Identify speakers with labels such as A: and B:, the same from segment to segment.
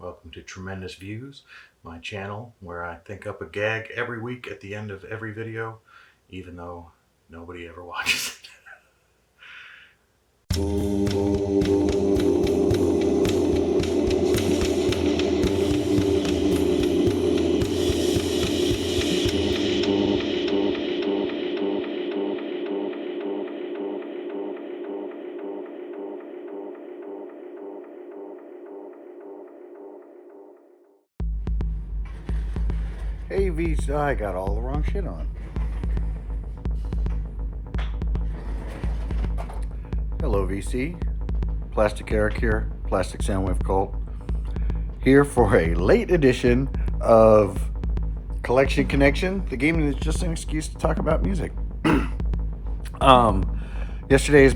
A: Welcome to Tremendous Views, my channel where I think up a gag every week at the end of every video, even though nobody ever watches it. Hey VC, I got all the wrong shit on. Hello VC, Plastic Eric here, Plastic Soundwave Cult, here for a late edition of Collection Connection, the game that's just an excuse to talk about music. Yesterday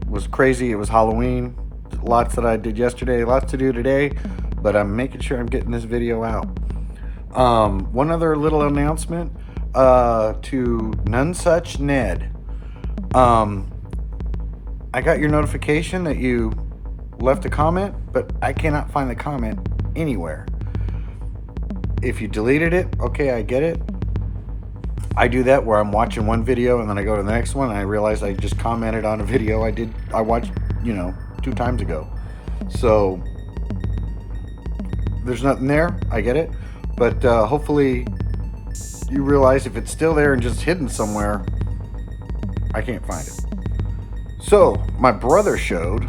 A: was crazy. It was Halloween. Lots that I did yesterday, lots to do today, but I'm making sure I'm getting this video out. One other little announcement to None Such Ned. I got your notification that you left a comment, but I cannot find the comment anywhere. If you deleted it, okay, I get it. I do that where I'm watching one video and then I go to the next one and I realize I just commented on a video I watched, 2 times ago. So there's nothing there. I get it. But hopefully you realize if it's still there and just hidden somewhere, I can't find it. So my brother showed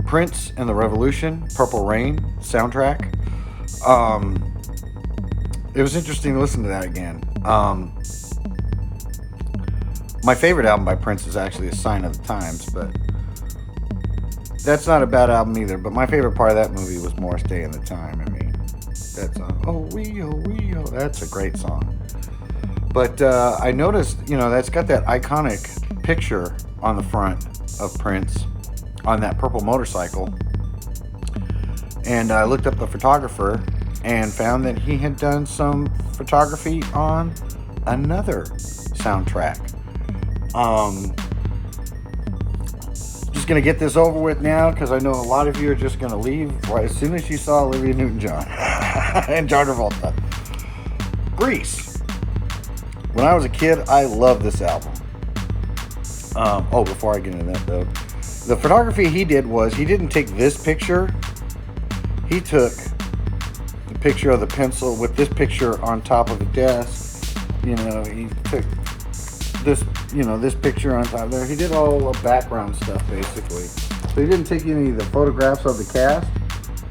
A: Prince and the Revolution, Purple Rain soundtrack. It was interesting to listen to that again. My favorite album by Prince is actually A Sign of the Times, but that's not a bad album either. But my favorite part of that movie was Morris Day and the Time. I mean, that song, oh we, that's a great song. But I noticed, that's got that iconic picture on the front of Prince on that purple motorcycle. And I looked up the photographer and found that he had done some photography on another soundtrack. Just gonna get this over with now because I know a lot of you are just gonna leave right as soon as you saw Olivia Newton-John and John Travolta. Grease. When I was a kid, I loved this album. Before I get into that though, the photography he did was he didn't take this picture. He took the picture of the pencil with this picture on top of the desk. He took this, this picture on top there. He did all the background stuff basically. So he didn't take any of the photographs of the cast.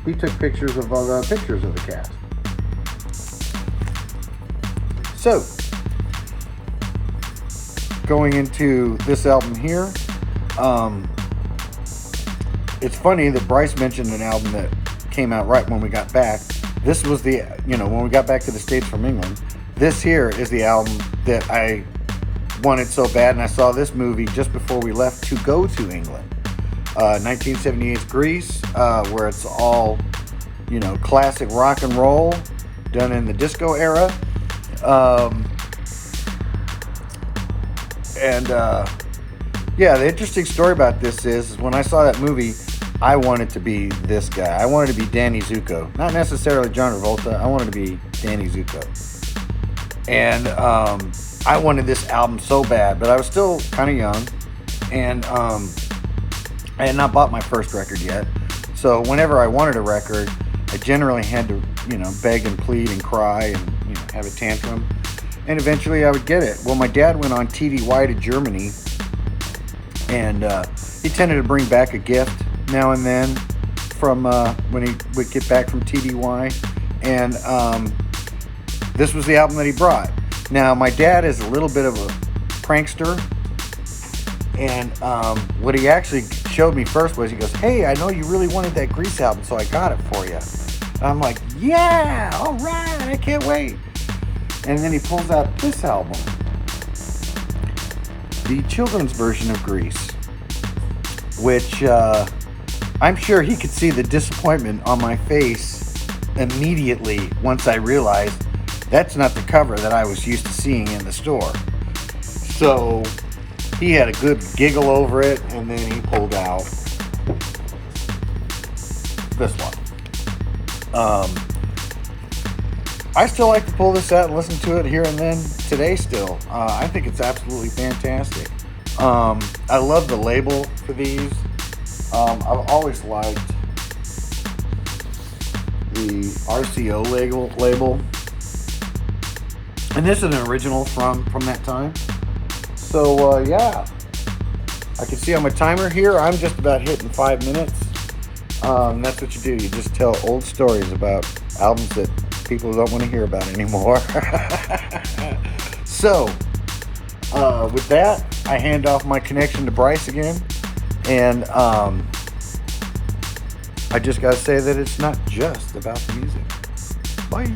A: He took pictures of all the pictures of the cast. So, going into this album here, it's funny that Bryce mentioned an album that came out right when we got back. This was when we got back to the States from England, this here is the album that I wanted so bad, and I saw this movie just before we left to go to England. 1978's Grease, where it's all, classic rock and roll done in the disco era. The interesting story about this is when I saw that movie, I wanted to be this guy. I wanted to be Danny Zuko. Not necessarily John Travolta. I wanted to be Danny Zuko. And I wanted this album so bad, but I was still kind of young. And I had not bought my first record yet. So whenever I wanted a record, I generally had to, beg and plead and cry and, have a tantrum. And eventually I would get it. Well, my dad went on TDY to Germany. And he tended to bring back a gift now and then from when he would get back from TDY. And this was the album that he brought. Now, my dad is a little bit of a prankster. And what he actually showed me first was he goes, hey, I know you really wanted that Grease album, so I got it for you. And I'm like, yeah, all right, I can't wait. And then he pulls out this album, the children's version of Grease, which I'm sure he could see the disappointment on my face immediately once I realized that's not the cover that I was used to seeing in the store. So he had a good giggle over it, and then he pulled out this one. I still like to pull this out and listen to it here and then today still. I think it's absolutely fantastic. I love the label for these. I've always liked the RCO label. And this is an original from that time. So, yeah. I can see on my timer here, I'm just about hitting 5 minutes. That's what you do. You just tell old stories about albums that people don't want to hear about anymore. So, with that, I hand off my connection to Bryce again. And I just got to say that it's not just about the music. Bye.